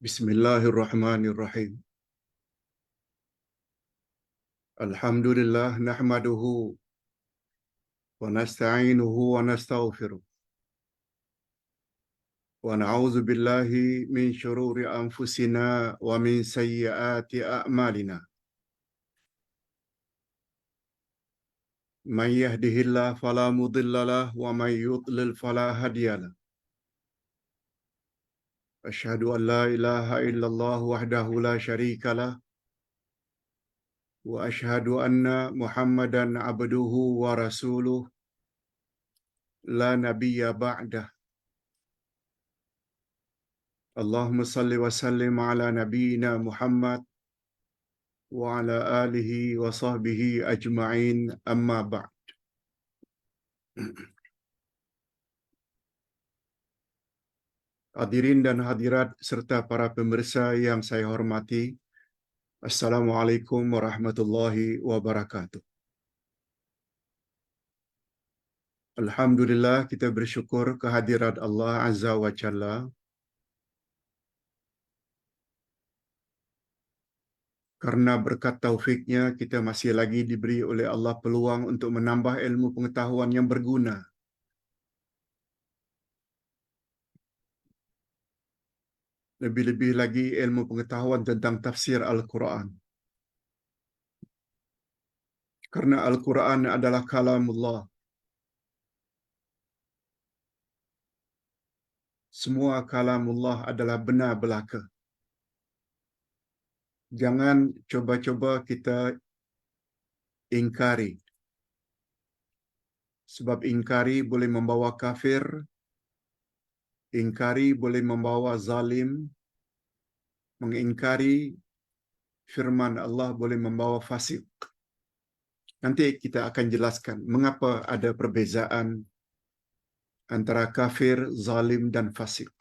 Bismillahirrahmanirrahim. Alhamdulillah nahmaduhu wa nasta'inuhu wa nastaghfiruh. Wa na'udzu billahi min shururi anfusina wa min sayyiati a'malina. Man yahdihillahu fala mudilla lahu wa man yudlil fala hadiya lahu. Asyhadu an la ilaha illallah wahdahu la syarika lahu wa asyhadu anna Muhammadan abduhu wa rasuluh la nabiyya ba'dah. Allahumma salli wa sallim ala nabiyyina Muhammad wa ala alihi wa sahbihi ajma'in, amma ba'd. Hadirin dan hadirat serta para pemirsa yang saya hormati, Assalamualaikum warahmatullahi wabarakatuh. Alhamdulillah, kita bersyukur kehadirat Allah Azza wa Jalla karena berkat taufiknya kita masih lagi diberi oleh Allah peluang untuk menambah ilmu pengetahuan yang berguna. Lebih-lebih lagi ilmu pengetahuan tentang tafsir Al-Quran. Karena Al-Quran adalah kalamullah. Semua kalamullah adalah benar belaka. Jangan coba-coba kita ingkari. Sebab ingkari boleh membawa kafir, ingkari boleh membawa zalim, mengingkari firman Allah boleh membawa fasik. Nanti kita akan jelaskan mengapa ada perbezaan antara kafir, zalim dan fasik.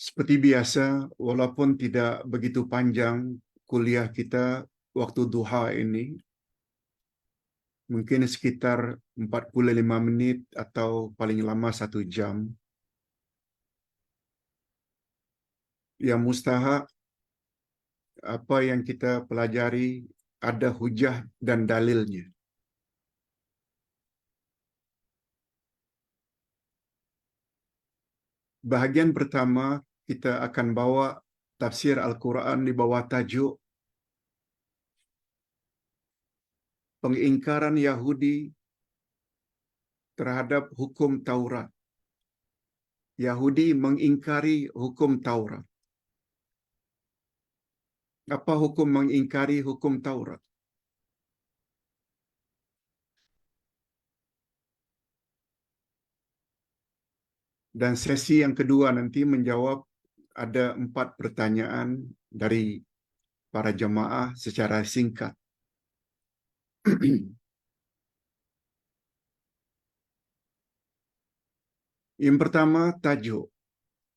Seperti biasa, walaupun tidak begitu panjang kuliah kita waktu duha ini, mungkin sekitar 45 menit atau paling lama 1 jam, yang mustahak apa yang kita pelajari ada hujah dan dalilnya. Bahagian pertama, kita akan bawa tafsir Al-Quran di bawah tajuk Pengingkaran Yahudi terhadap hukum Taurat. Yahudi mengingkari hukum Taurat. Apa hukum mengingkari hukum Taurat? Dan sesi yang kedua nanti menjawab ada 4 pertanyaan dari para jemaah secara singkat. Yang pertama, tajuk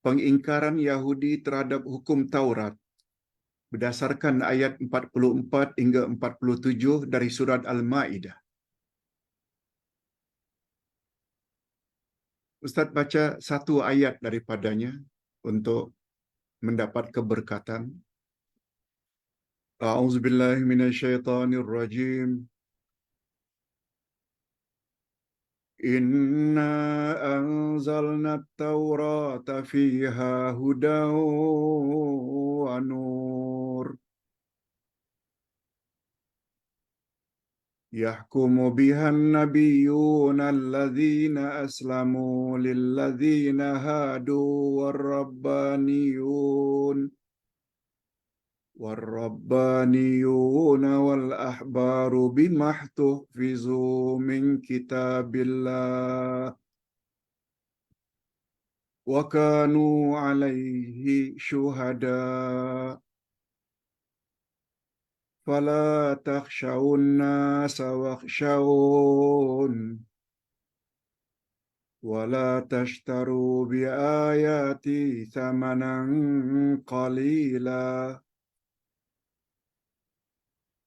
Pengingkaran Yahudi terhadap hukum Taurat berdasarkan ayat 44 hingga 47 dari surat Al-Ma'idah. Ustaz baca satu ayat daripadanya untuk mendapat keberkatan. A'udzubillahi minasyaitonirrajim. Inna anzalna at-taurata fiha hudan wa nur. Yahkumu biha an-nabiyyuna alladhina aslamu lilladhina hadu war-rabbaniyun. والربانيون والأحبار بما احتفظوا من كتاب الله وكانوا عليه شهداء فلا تخشوا الناس واخشون ولا تشتروا بآياتي ثمنا قليلا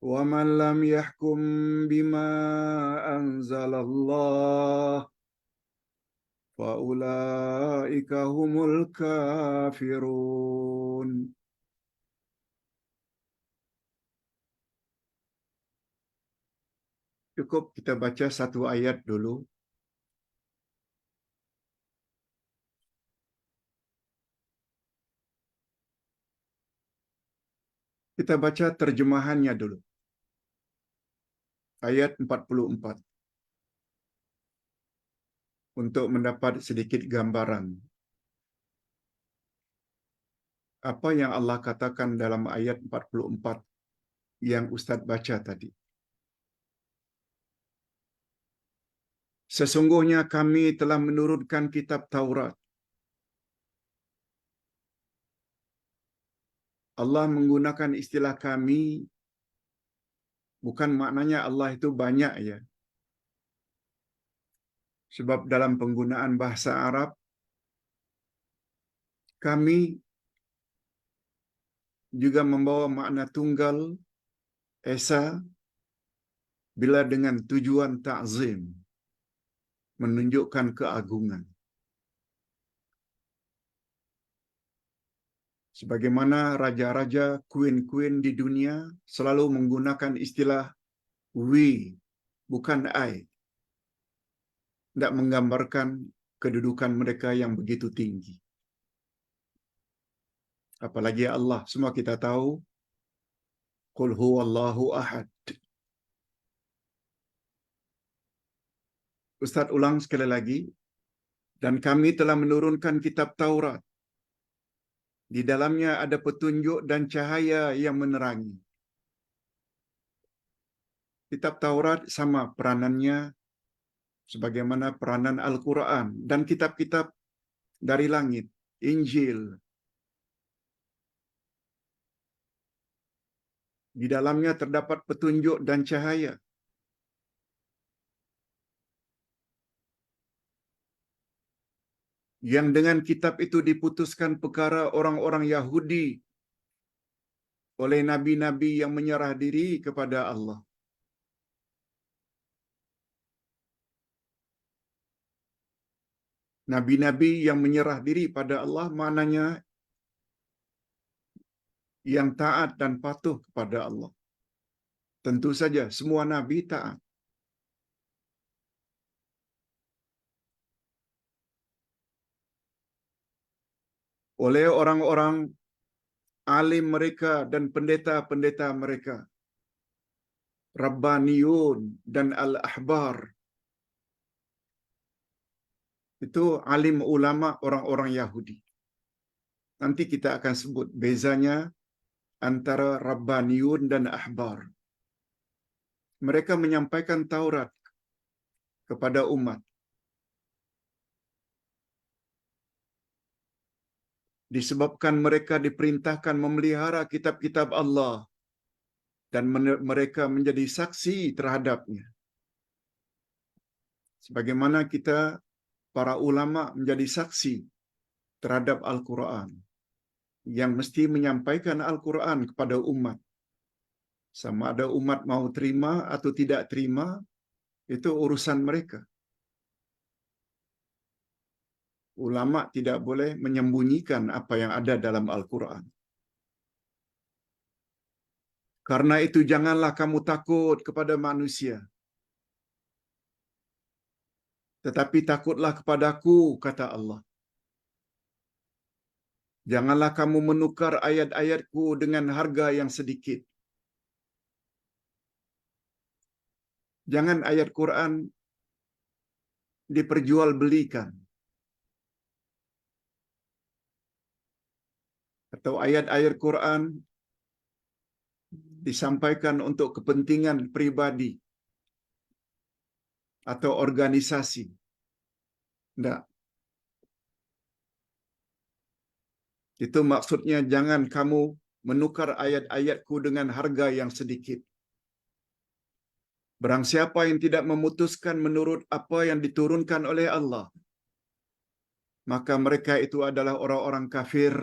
ومن لم يحكم بما أنزل الله فَأُولَئِكَ هُمُ الْكَافِرُونَ. Cukup kita baca satu ayat dulu. Kita baca terjemahannya dulu. Ayat 44. Untuk mendapat sedikit gambaran. Apa yang Allah katakan dalam ayat 44 yang Ustaz baca tadi. Sesungguhnya kami telah menurunkan kitab Taurat. Allah menggunakan istilah kami, bukan maknanya Allah itu banyak ya. Sebab dalam penggunaan bahasa Arab, kami juga membawa makna tunggal, esa, bila dengan tujuan ta'zim, menunjukkan keagungan. Sebagaimana raja-raja, queen-queen di dunia selalu menggunakan istilah we, bukan I. Tidak menggambarkan kedudukan mereka yang begitu tinggi. Apalagi Allah, semua kita tahu, Qul huwallahu ahad. Ustaz ulang sekali lagi, dan kami telah menurunkan kitab Taurat. Di dalamnya ada petunjuk dan cahaya yang menerangi. Kitab Taurat sama peranannya sebagaimana peranan Al-Quran dan kitab-kitab dari langit, Injil. Di dalamnya terdapat petunjuk dan cahaya. Yang dengan kitab itu diputuskan perkara orang-orang Yahudi oleh nabi-nabi yang menyerah diri kepada Allah. Nabi-nabi yang menyerah diri pada Allah maknanya yang taat dan patuh kepada Allah. Tentu saja semua nabi taat. Oleh orang-orang alim mereka dan pendeta-pendeta mereka. Rabbaniyun dan Al-Ahbar. Itu alim ulama orang-orang Yahudi. Nanti kita akan sebut bezanya antara Rabbaniyun dan Ahbar. Mereka menyampaikan Taurat kepada umat. Disebabkan mereka diperintahkan memelihara kitab-kitab Allah dan mereka menjadi saksi terhadapnya. Sebagaimana kita para ulama menjadi saksi terhadap Al-Quran yang mesti menyampaikan Al-Quran kepada umat. Sama ada umat mau terima atau tidak terima, itu urusan mereka. Ulama tidak boleh menyembunyikan apa yang ada dalam Al-Quran. Karena itu janganlah kamu takut kepada manusia. Tetapi takutlah kepadaku, kata Allah. Janganlah kamu menukar ayat-ayatku dengan harga yang sedikit. Jangan ayat Quran diperjualbelikan. Atau ayat-ayat Quran disampaikan untuk kepentingan pribadi atau organisasi. Tidak. Itu maksudnya jangan kamu menukar ayat-ayatku dengan harga yang sedikit. Barang siapa yang tidak memutuskan menurut apa yang diturunkan oleh Allah, maka mereka itu adalah orang-orang kafir.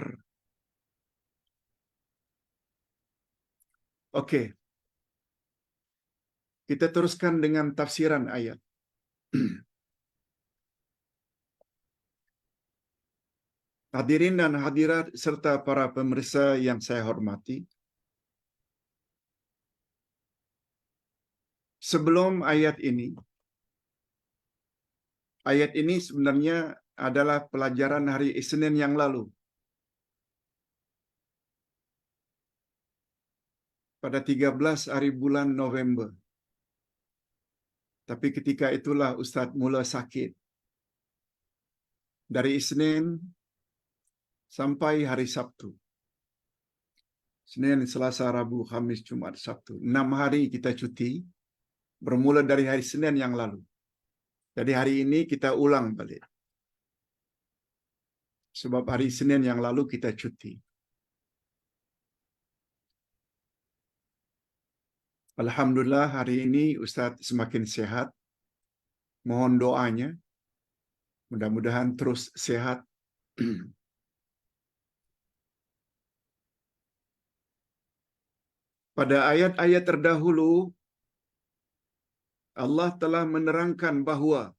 Okey. Kita teruskan dengan tafsiran ayat. Hadirin dan hadirat serta para pemirsa yang saya hormati, sebelum ayat ini sebenarnya adalah pelajaran hari Isnin yang lalu, pada 13 hari bulan November. Tapi ketika itulah Ustaz mula sakit. Dari Isnin sampai hari Sabtu. Senin, Selasa, Rabu, Khamis, Jumat, Sabtu. 6 hari kita cuti, bermula dari hari Senin yang lalu. Jadi hari ini kita ulang balik. Sebab hari Senin yang lalu kita cuti. Alhamdulillah hari ini Ustaz semakin sehat. Mohon doanya. Mudah-mudahan terus sehat. Pada ayat-ayat terdahulu, Allah telah menerangkan bahawa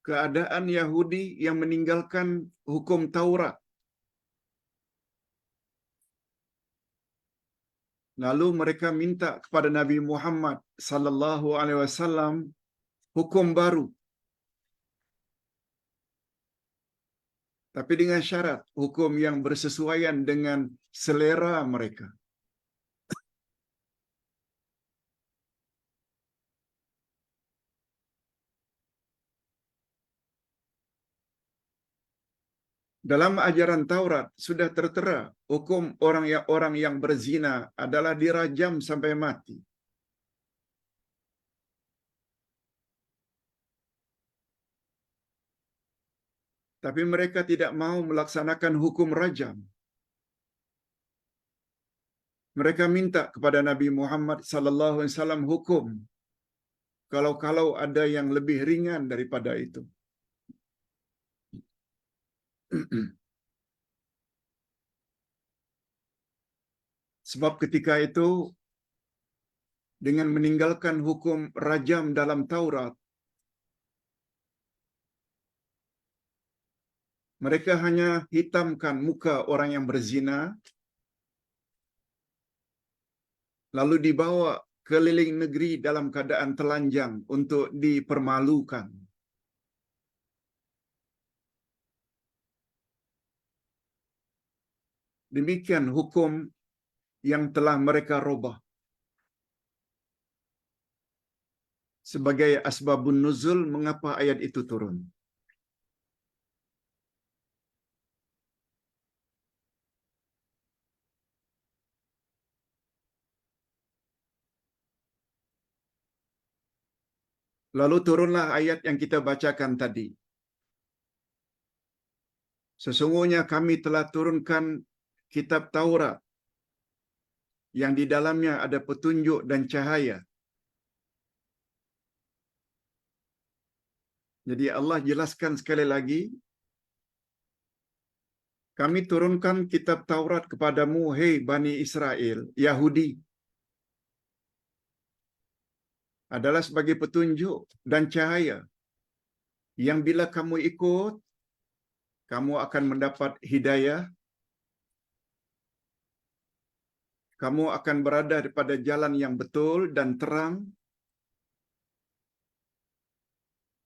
keadaan Yahudi yang meninggalkan hukum Taurat, lalu mereka minta kepada Nabi Muhammad sallallahu alaihi wasallam hukum baru. Tapi dengan syarat hukum yang bersesuaian dengan selera mereka. Dalam ajaran Taurat sudah tertera hukum orang yang berzina adalah dirajam sampai mati. Tapi mereka tidak mau melaksanakan hukum rajam. Mereka minta kepada Nabi Muhammad sallallahu alaihi wasallam hukum kalau ada yang lebih ringan daripada itu. Sebab ketika itu dengan meninggalkan hukum rajam dalam Taurat, mereka hanya hitamkan muka orang yang berzina, lalu dibawa keliling negeri dalam keadaan telanjang untuk dipermalukan. Demikian hukum yang telah mereka robah. Sebagai asbabun nuzul mengapa ayat itu turun. Lalu turunlah ayat yang kita bacakan tadi. Sesungguhnya kami telah turunkan kitab Taurat yang di dalamnya ada petunjuk dan cahaya. Jadi Allah jelaskan sekali lagi, kami turunkan kitab Taurat kepadamu, hei Bani Israel, Yahudi, adalah sebagai petunjuk dan cahaya yang bila kamu ikut, kamu akan mendapat hidayah, kamu akan berada pada jalan yang betul dan terang,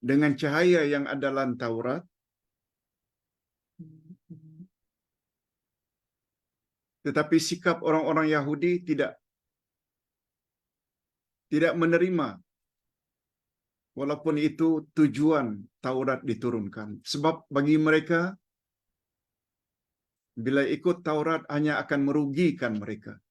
dengan cahaya yang ada dalam Taurat. Tetapi sikap orang-orang Yahudi tidak menerima, walaupun itu tujuan Taurat diturunkan. Sebab bagi mereka, bila ikut Taurat hanya akan merugikan mereka.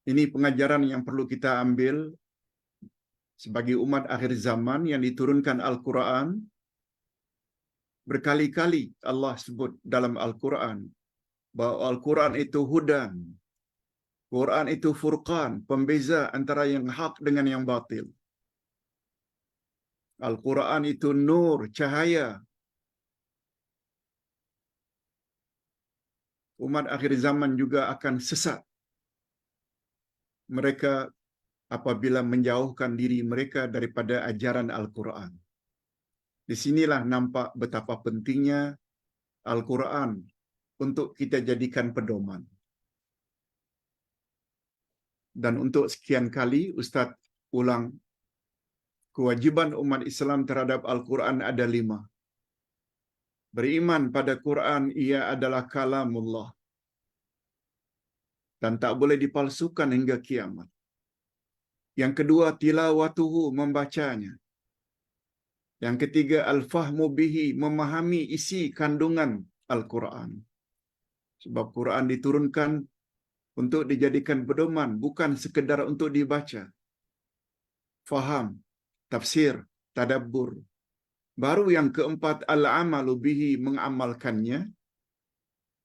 Ini pengajaran yang perlu kita ambil sebagai umat akhir zaman yang diturunkan Al-Quran. Berkali-kali Allah sebut dalam Al-Quran bahwa Al-Quran itu hudan, Quran itu furqan, pembeza antara yang hak dengan yang batil. Al-Quran itu nur, cahaya. Umat akhir zaman juga akan sesat mereka apabila menjauhkan diri mereka daripada ajaran Al-Quran. Di sinilah nampak betapa pentingnya Al-Quran untuk kita jadikan pedoman. Dan untuk sekian kali, Ustaz ulang, kewajiban umat Islam terhadap Al-Quran ada 5. Beriman pada Quran, ia adalah kalamullah dan tak boleh dipalsukan hingga kiamat. Yang kedua, tilawatuhu, membacanya. Yang ketiga, al-fahmu bihi, memahami isi kandungan Al-Quran. Sebab Quran diturunkan untuk dijadikan pedoman, bukan sekedar untuk dibaca. Faham, tafsir, tadabbur. Baru yang keempat, al-amalu bihi, mengamalkannya.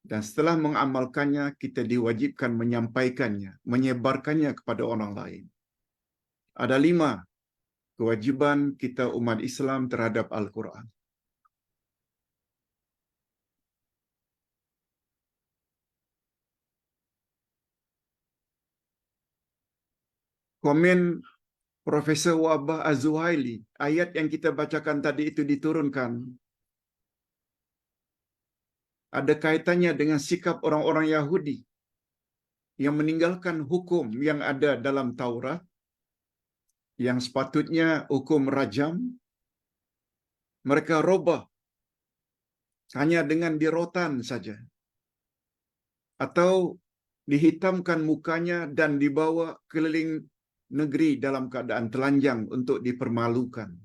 Dan setelah mengamalkannya, kita diwajibkan menyampaikannya, menyebarkannya kepada orang lain. Ada 5 kewajiban kita umat Islam terhadap Al-Quran. Komen Profesor Wabah Az-Zuhaili, ayat yang kita bacakan tadi itu diturunkan ada kaitannya dengan sikap orang-orang Yahudi yang meninggalkan hukum yang ada dalam Taurat, yang sepatutnya hukum rajam, mereka robah hanya dengan dirotan saja, atau dihitamkan mukanya dan dibawa keliling negeri dalam keadaan telanjang untuk dipermalukan.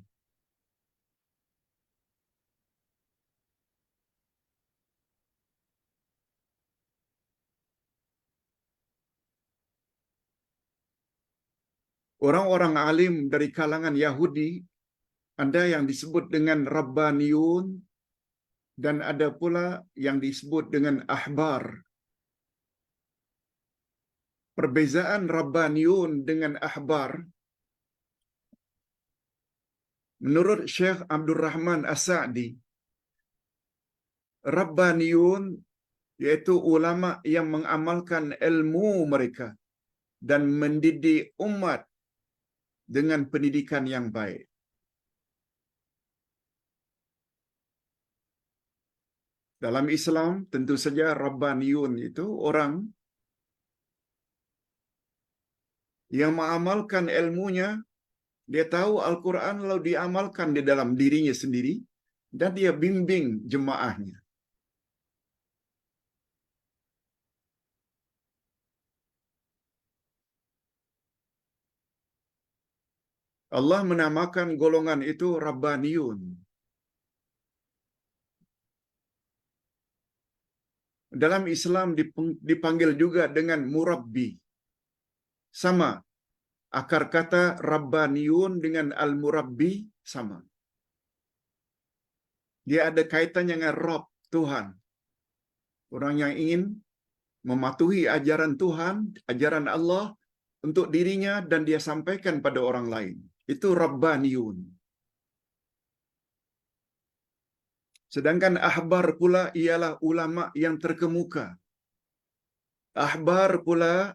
Orang-orang alim dari kalangan Yahudi, ada yang disebut dengan Rabbaniyun dan ada pula yang disebut dengan Ahbar. Perbezaan Rabbaniyun dengan Ahbar, menurut Syekh Abdul Rahman As-Sa'di, Rabbaniyun yaitu ulama yang mengamalkan ilmu mereka dan mendidik umat dengan pendidikan yang baik. Dalam Islam, tentu saja Rabbaniyun itu orang yang mengamalkan ilmunya, dia tahu Al-Quran lalu diamalkan di dalam dirinya sendiri dan dia bimbing jemaahnya. Allah menamakan golongan itu Rabbaniyun. Dalam Islam dipanggil juga dengan Murabbi. Sama. Akar kata Rabbaniyun dengan Al-Murabbi sama. Dia ada kaitannya dengan Rabb, Tuhan. Orang yang ingin mematuhi ajaran Tuhan, ajaran Allah untuk dirinya dan dia sampaikan pada orang lain. Itu Rabbaniyun. Sedangkan ahbar pula ialah ulama yang terkemuka. Ahbar pula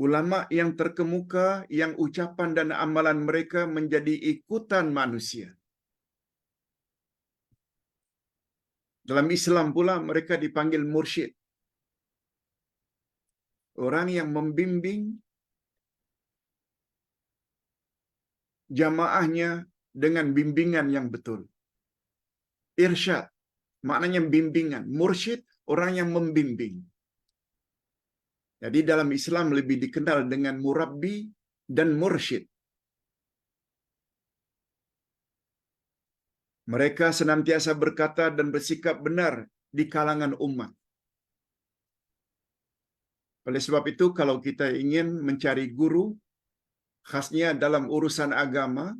ulama yang terkemuka yang ucapan dan amalan mereka menjadi ikutan manusia. Dalam Islam pula mereka dipanggil mursyid. Orang yang membimbing jamaahnya dengan bimbingan yang betul. Irsyad, maknanya bimbingan. Mursyid, orang yang membimbing. Jadi dalam Islam lebih dikenal dengan murabbi dan mursyid. Mereka senantiasa berkata dan bersikap benar di kalangan umat. Oleh sebab itu, kalau kita ingin mencari guru, khasnya dalam urusan agama,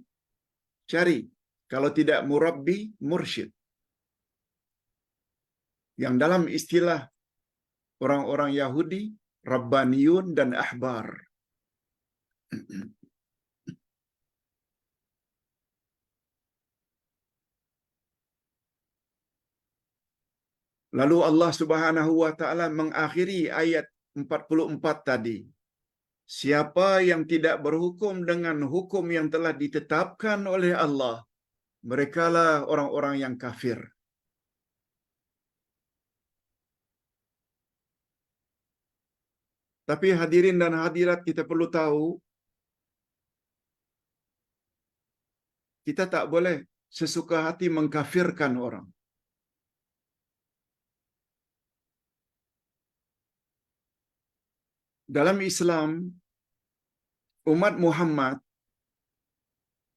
cari. Kalau tidak murabbi, mursyid. Yang dalam istilah orang-orang Yahudi, Rabbaniyun dan Ahbar. Lalu Allah Subhanahu wa taala mengakhiri ayat 44 tadi Siapa yang tidak berhukum dengan hukum yang telah ditetapkan oleh Allah, merekalah orang-orang yang kafir. Tapi hadirin dan hadirat, kita perlu tahu, kita tak boleh sesuka hati mengkafirkan orang. Dalam Islam, umat Muhammad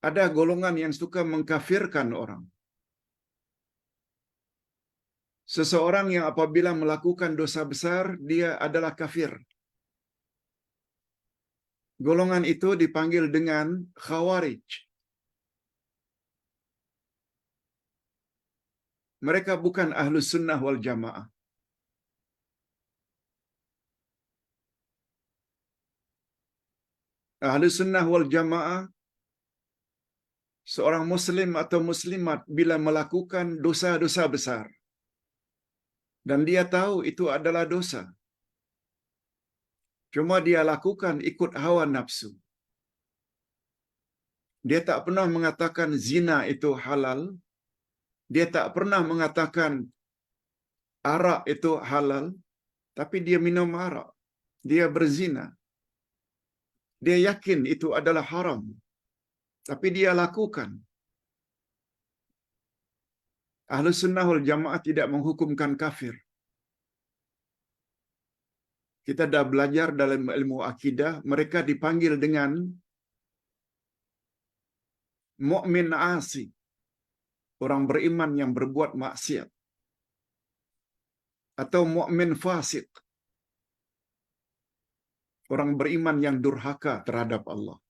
ada golongan yang suka mengkafirkan orang. Seseorang yang apabila melakukan dosa besar, dia adalah kafir. Golongan itu dipanggil dengan Khawarij. Mereka bukan Ahlus Sunnah wal Jamaah. Ahlus Sunnah wal Jamaah, seorang Muslim atau Muslimat bila melakukan dosa-dosa besar, dan dia tahu itu adalah dosa, cuma dia lakukan ikut hawa nafsu. Dia tak pernah mengatakan zina itu halal. Dia tak pernah mengatakan arak itu halal. Tapi dia minum arak. Dia berzina. Dia yakin itu adalah haram. Tapi dia lakukan. Ahlus Sunnah wal Jamaah tidak menghukumkan kafir. Kita dah belajar dalam ilmu akidah, mereka dipanggil dengan mukmin asi, orang beriman yang berbuat maksiat, atau mukmin fasik, orang beriman yang durhaka terhadap Allah.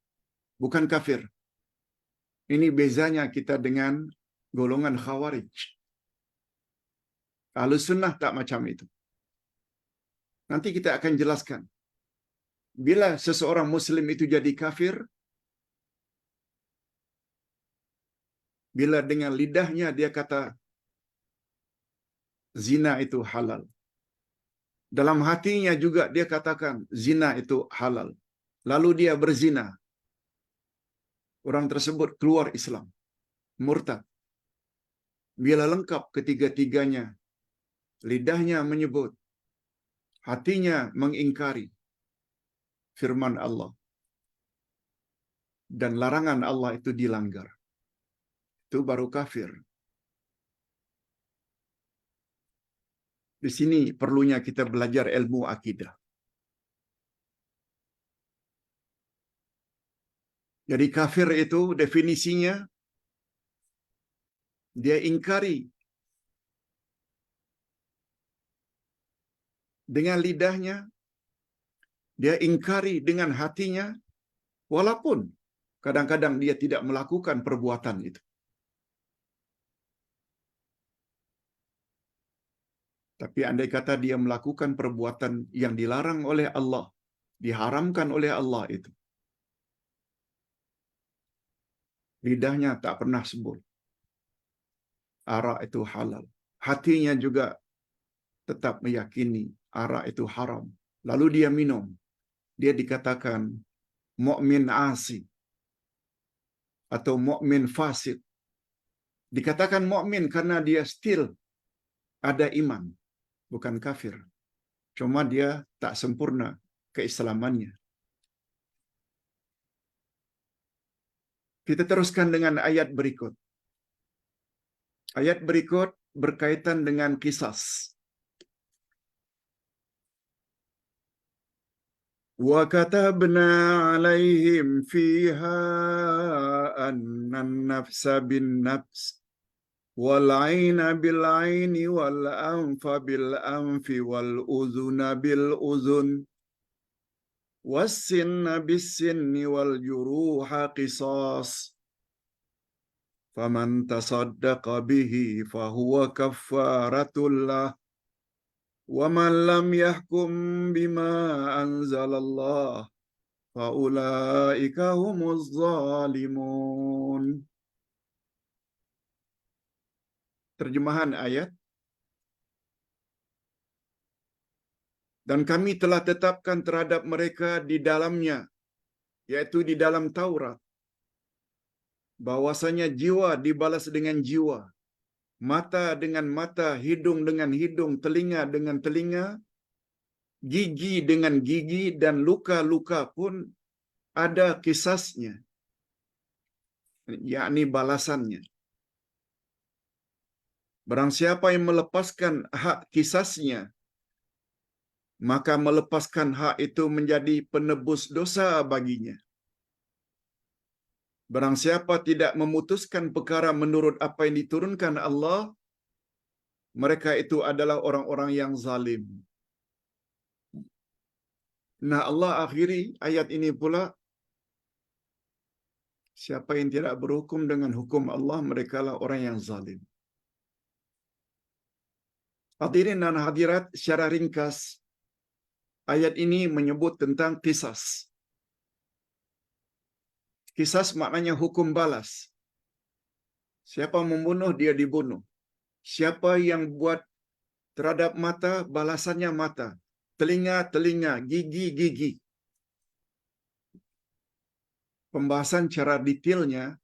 Bukan kafir. Ini bezanya kita dengan golongan Khawarij. Ahlus Sunnah tak macam itu. Nanti kita akan jelaskan. Bila seseorang Muslim itu jadi kafir, bila dengan lidahnya dia kata zina itu halal, dalam hatinya juga dia katakan zina itu halal, lalu dia berzina, orang tersebut keluar Islam, murtad. Bila lengkap ketiga-tiganya, lidahnya menyebut, hatinya mengingkari firman Allah, dan larangan Allah itu dilanggar, itu baru kafir. Di sini perlunya kita belajar ilmu akidah. Jadi kafir itu definisinya, dia ingkari dengan lidahnya, dia ingkari dengan hatinya, walaupun kadang-kadang dia tidak melakukan perbuatan itu. Tapi andai kata dia melakukan perbuatan yang dilarang oleh Allah, diharamkan oleh Allah itu, lidahnya tak pernah sebut arak itu halal. Hatinya juga tetap meyakini arak itu haram. Lalu dia minum. Dia dikatakan mukmin asi atau mukmin fasik. Dikatakan mukmin karena dia still ada iman, bukan kafir. Cuma dia tak sempurna keislamannya. Kita teruskan dengan ayat berikut. Ayat berikut berkaitan dengan qisas. Wa katabna 'alaihim fiha annan nafsa bin nafs wal 'aina bil 'aini wal anfa bil anfi wal udhuna bil udhun was sinna bis sinni wal juruha qisas. Faman tasaddaqa bihi fahuwa kaffaratul lah. Wa man lam yahkum bima anzalallah faulaika humuz zalimun. Terjemahan ayat. Dan kami telah tetapkan terhadap mereka di dalamnya, yaitu di dalam Taurat, bahwasanya jiwa dibalas dengan jiwa, mata dengan mata, hidung dengan hidung, telinga dengan telinga, gigi dengan gigi, dan luka-luka pun ada kisasnya, yakni balasannya. Barang siapa yang melepaskan hak kisasnya, maka melepaskan hak itu menjadi penebus dosa baginya. Barang siapa tidak memutuskan perkara menurut apa yang diturunkan Allah, mereka itu adalah orang-orang yang zalim. Nah, Allah akhiri ayat ini pula, siapa yang tidak berhukum dengan hukum Allah, merekalah orang yang zalim. Hadirin dan hadirat, secara ringkas, ayat ini menyebut tentang qisas. Qisas maknanya hukum balas. Siapa membunuh, dia dibunuh. Siapa yang buat terhadap mata, balasannya mata. Telinga, telinga, gigi, gigi. Pembahasan cara detailnya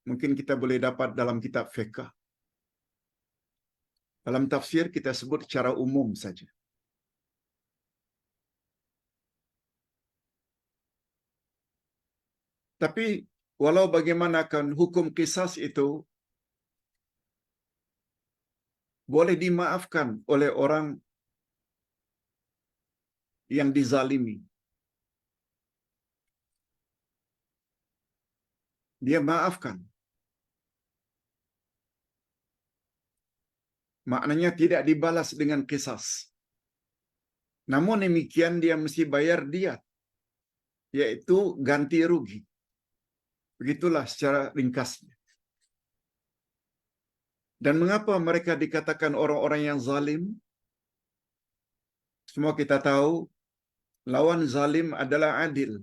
mungkin kita boleh dapat dalam kitab fiqh. Dalam tafsir kita sebut secara umum saja. Tapi walau bagaimanapun hukum qisas itu boleh dimaafkan oleh orang yang dizalimi. Dia maafkan. Maknanya tidak dibalas dengan qisas. Namun demikian dia mesti bayar diat, yaitu ganti rugi. Begitulah secara ringkasnya. Dan mengapa mereka dikatakan orang-orang yang zalim? Semua kita tahu, lawan zalim adalah adil.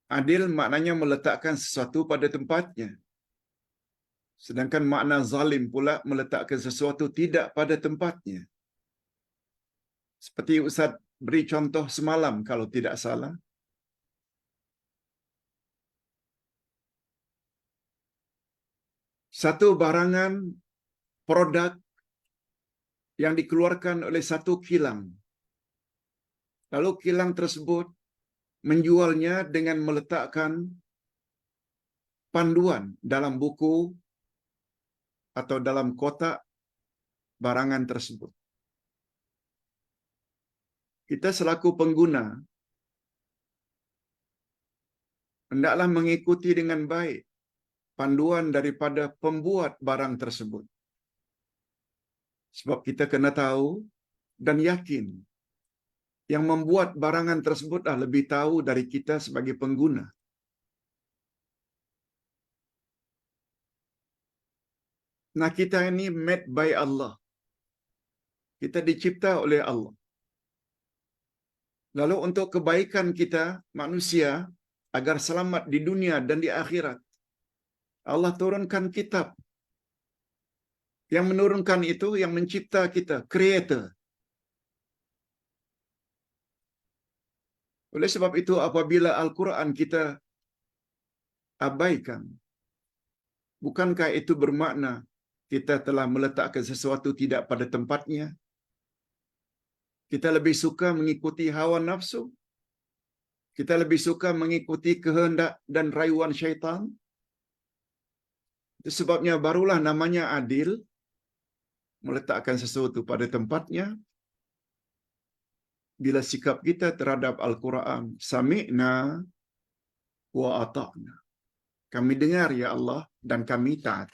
Adil maknanya meletakkan sesuatu pada tempatnya. Sedangkan makna zalim pula meletakkan sesuatu tidak pada tempatnya. Seperti Ustaz beri contoh semalam kalau tidak salah. Satu barangan produk yang dikeluarkan oleh satu kilang. Lalu kilang tersebut menjualnya dengan meletakkan panduan dalam buku atau dalam kotak barangan tersebut. Kita selaku pengguna hendaklah mengikuti dengan baik panduan daripada pembuat barang tersebut. Sebab kita kena tahu dan yakin yang membuat barangan tersebut lebih tahu dari kita sebagai pengguna. Nah, kita ini made by Allah. Kita dicipta oleh Allah. Lalu untuk kebaikan kita manusia agar selamat di dunia dan di akhirat, Allah turunkan kitab. Yang menurunkan itu yang mencipta kita, creator. Oleh sebab itu apabila Al-Quran kita abaikan, bukankah itu bermakna kita telah meletakkan sesuatu tidak pada tempatnya? Kita lebih suka mengikuti hawa nafsu? Kita lebih suka mengikuti kehendak dan rayuan syaitan? Itu sebabnya barulah namanya adil, meletakkan sesuatu pada tempatnya. Bila sikap kita terhadap Al-Quran, sami'na wa ata'na. Kami dengar ya Allah dan kami taat.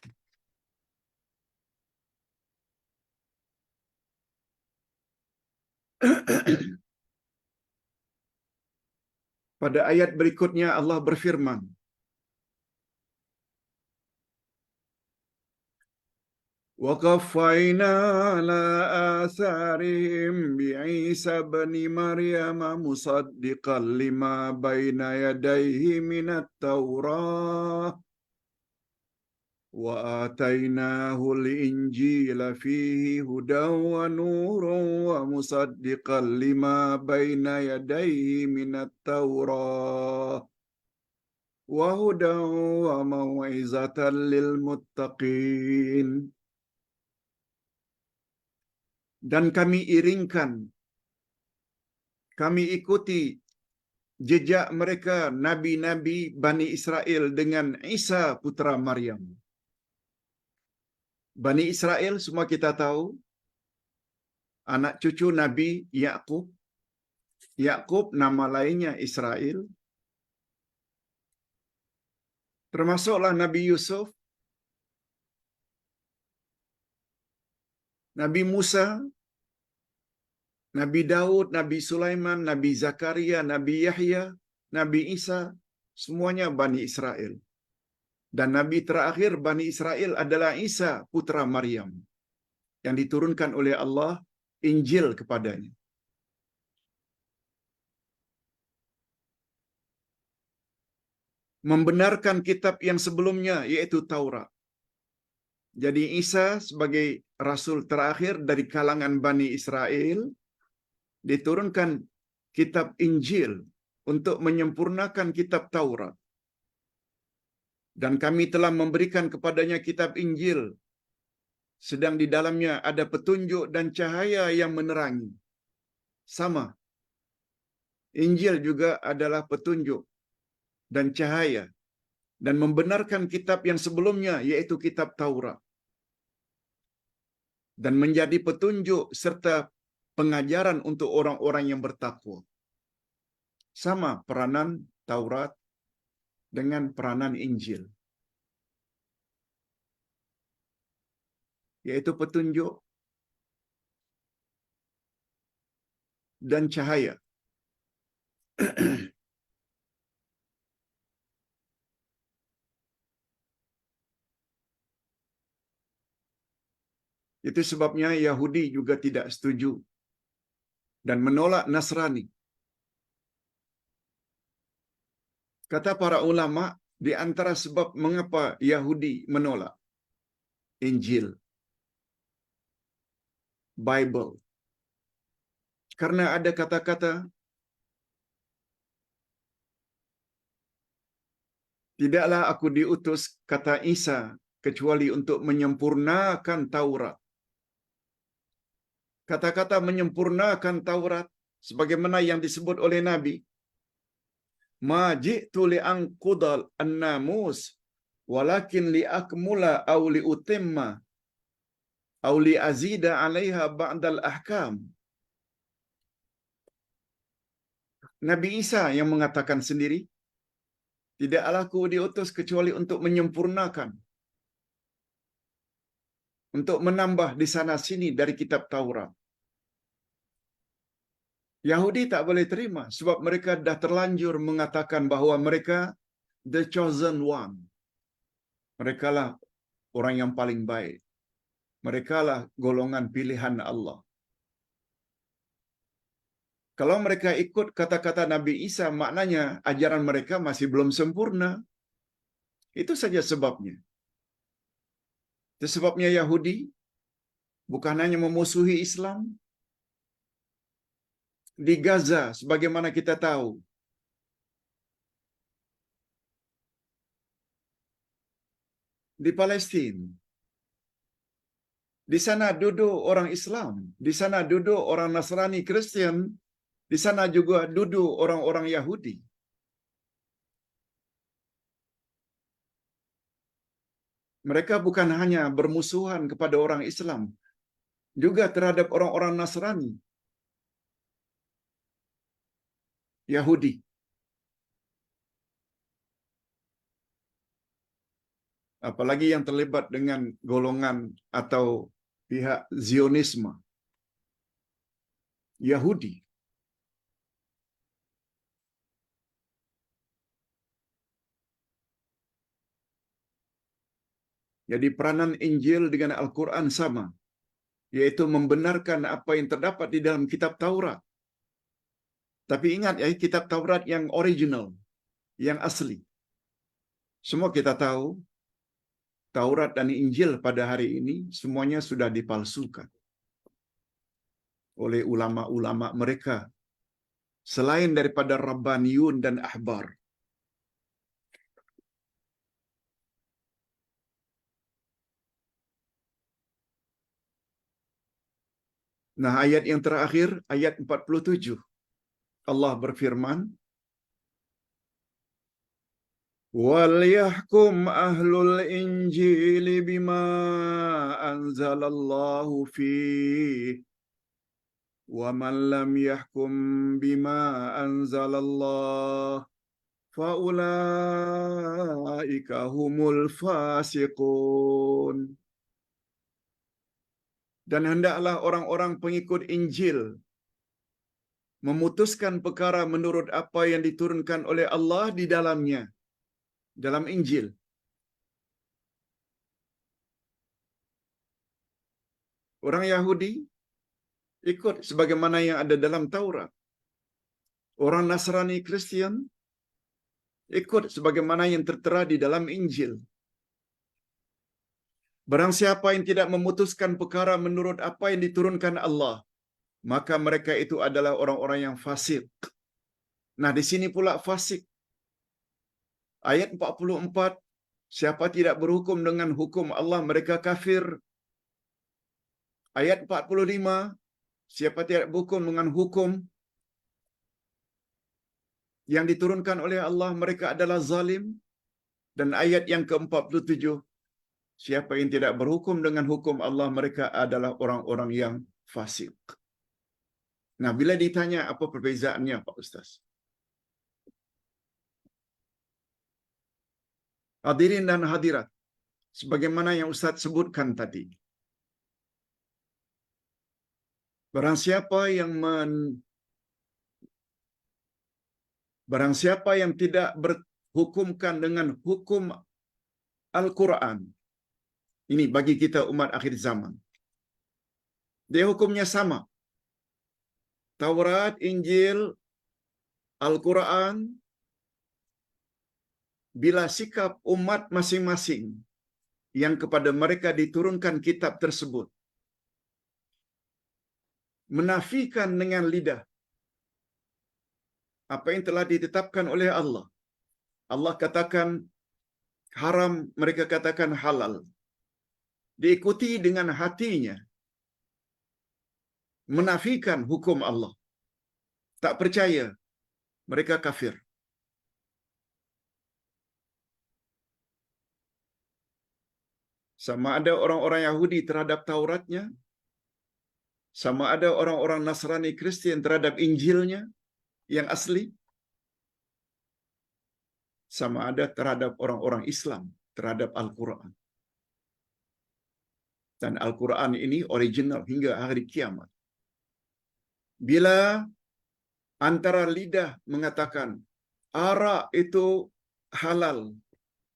Pada ayat berikutnya Allah berfirman, wa qaffayna ala atharihim bi'isa bani Maryam musaddiqan lima baina yadayhi minat Taurah وآتيناه الإنجيل فيه هدى ونور ومصدقا لما بين يديه من التوراة وهدى وموعظة للمتقين. Dan kami iringkan, kami ikuti jejak mereka nabi-nabi Bani Israel dengan Isa putra Maryam. Bani Israel semua kita tahu anak cucu Nabi Yakub. Yakub nama lainnya Israel. Termasuklah Nabi Yusuf, Nabi Musa, Nabi Daud, Nabi Sulaiman, Nabi Zakaria, Nabi Yahya, Nabi Isa, semuanya Bani Israel. Dan Nabi terakhir Bani Israel adalah Isa putra Maryam yang diturunkan oleh Allah Injil kepadanya. Membenarkan kitab yang sebelumnya yaitu Taurat. Jadi Isa sebagai rasul terakhir dari kalangan Bani Israel diturunkan kitab Injil untuk menyempurnakan kitab Taurat. Dan kami telah memberikan kepadanya kitab Injil, sedang di dalamnya ada petunjuk dan cahaya yang menerangi. Sama, Injil juga adalah petunjuk dan cahaya dan membenarkan kitab yang sebelumnya yaitu kitab Taurat. Dan menjadi petunjuk serta pengajaran untuk orang-orang yang bertakwa. Sama peranan Taurat dengan peranan Injil. Yaitu petunjuk dan cahaya. Itu sebabnya Yahudi juga tidak setuju dan menolak Nasrani. Kata para ulama, di antara sebab mengapa Yahudi menolak Injil, Bible, karena ada kata-kata tidaklah aku diutus, kata Isa, kecuali untuk menyempurnakan Taurat. Kata-kata menyempurnakan Taurat sebagaimana yang disebut oleh Nabi, ma ji'tu li'anqudal an-namus walakin li'akmula aw li'utimma aw li'azida 'alaiha ba'dal ahkam. Nabi Isa yang mengatakan sendiri, tidaklah aku diutus kecuali untuk menyempurnakan, untuk menambah di sana sini dari kitab Taurat. Yahudi tak boleh terima sebab mereka dah terlanjur mengatakan bahawa mereka the chosen one. Mereka lah orang yang paling baik. Mereka lah golongan pilihan Allah. Kalau mereka ikut kata-kata Nabi Isa, maknanya ajaran mereka masih belum sempurna. Itu saja sebabnya. Itu sebabnya Yahudi bukan hanya memusuhi Islam. Di Gaza, sebagaimana kita tahu, di Palestina, di sana duduk orang Islam, di sana duduk orang Nasrani Kristen, di sana juga duduk orang-orang Yahudi. Mereka bukan hanya bermusuhan kepada orang Islam, juga terhadap orang-orang Nasrani, Yahudi. Apalagi yang terlibat dengan golongan atau pihak Zionisme, Yahudi. Jadi peranan Injil dengan Al-Quran sama, yaitu membenarkan apa yang terdapat di dalam kitab Taurat. Tapi ingat ya, kitab Taurat yang original, yang asli. Semua kita tahu, Taurat dan Injil pada hari ini semuanya sudah dipalsukan oleh ulama-ulama mereka selain daripada Rabbaniyun dan Ahbar. Nah, ayat yang terakhir, ayat 47. Allah berfirman, وَلْيَحْكُمْ أَهْلُ الْإِنْجِيلِ بِمَا أَنْزَلَ اللَّهُ فِيهِ وَمَنْ لَمْ يَحْكُمْ بِمَا أَنْزَلَ اللَّهُ فَأُولَئِكَ هُمُ الْفَاسِقُونَ. Dan hendaklah orang-orang pengikut Injil memutuskan perkara menurut apa yang diturunkan oleh Allah di dalamnya, dalam Injil. Orang Yahudi ikut sebagaimana yang ada dalam Taurat. Orang Nasrani Kristian ikut sebagaimana yang tertera di dalam Injil. Barang siapa yang tidak memutuskan perkara menurut apa yang diturunkan Allah, maka mereka itu adalah orang-orang yang fasik. Nah, di sini pula fasik. Ayat 44, siapa tidak berhukum dengan hukum Allah, mereka kafir. Ayat 45, siapa tidak berhukum dengan hukum yang diturunkan oleh Allah, mereka adalah zalim. Dan ayat yang ke-47, siapa yang tidak berhukum dengan hukum Allah, mereka adalah orang-orang yang fasik. Nah, bila ditanya apa perbezaannya, Pak Ustaz? Hadirin dan hadirat, sebagaimana yang Ustaz sebutkan tadi, barang siapa yang tidak berhukumkan dengan hukum Al-Quran, ini bagi kita umat akhir zaman, dia hukumnya sama. Taurat, Injil, Al-Quran, bila sikap umat masing-masing yang kepada mereka diturunkan kitab tersebut menafikan dengan lidah apa yang telah ditetapkan oleh Allah. Allah katakan haram, mereka katakan halal. Diikuti dengan hatinya menafikan hukum Allah, tak percaya, mereka kafir. Sama ada orang-orang Yahudi terhadap Tauratnya, sama ada orang-orang Nasrani Kristian terhadap Injilnya yang asli, sama ada terhadap orang-orang Islam terhadap Al-Quran. Dan Al-Quran ini original hingga hari kiamat. Bila antara lidah mengatakan arak itu halal,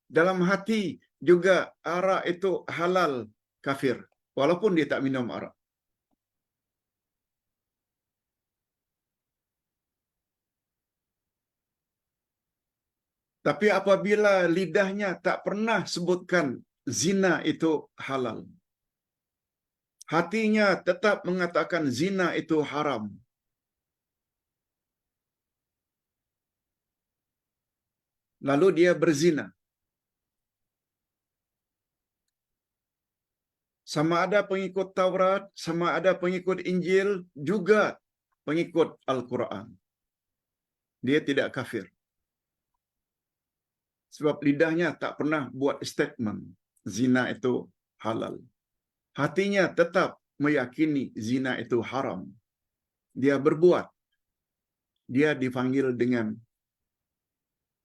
dalam hati juga arak itu halal, kafir, walaupun dia tak minum arak. Tapi apabila lidahnya tak pernah sebutkan zina itu halal, hatinya tetap mengatakan zina itu haram, lalu dia berzina, sama ada pengikut Taurat, sama ada pengikut Injil, juga pengikut Al-Quran, dia tidak kafir. Sebab lidahnya tak pernah buat statement zina itu halal. Hatinya tetap meyakini zina itu haram. Dia berbuat. Dia dipanggil dengan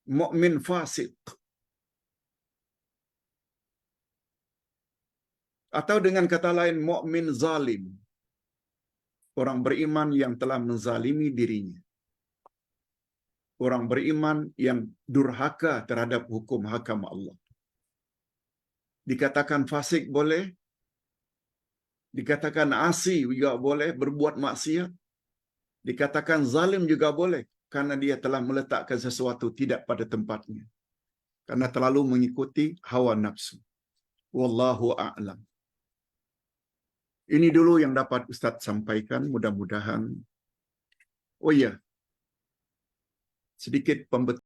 mukmin fasik. Atau dengan kata lain mukmin zalim. Orang beriman yang telah menzalimi dirinya. Orang beriman yang durhaka terhadap hukum hakam Allah. Dikatakan fasik boleh, dikatakan asi juga boleh, berbuat maksiat, dikatakan zalim juga boleh, karena dia telah meletakkan sesuatu tidak pada tempatnya, karena terlalu mengikuti hawa nafsu. Wallahu a'lam. Ini dulu yang dapat Ustaz sampaikan, mudah-mudahan. Oh iya, sedikit pembetulan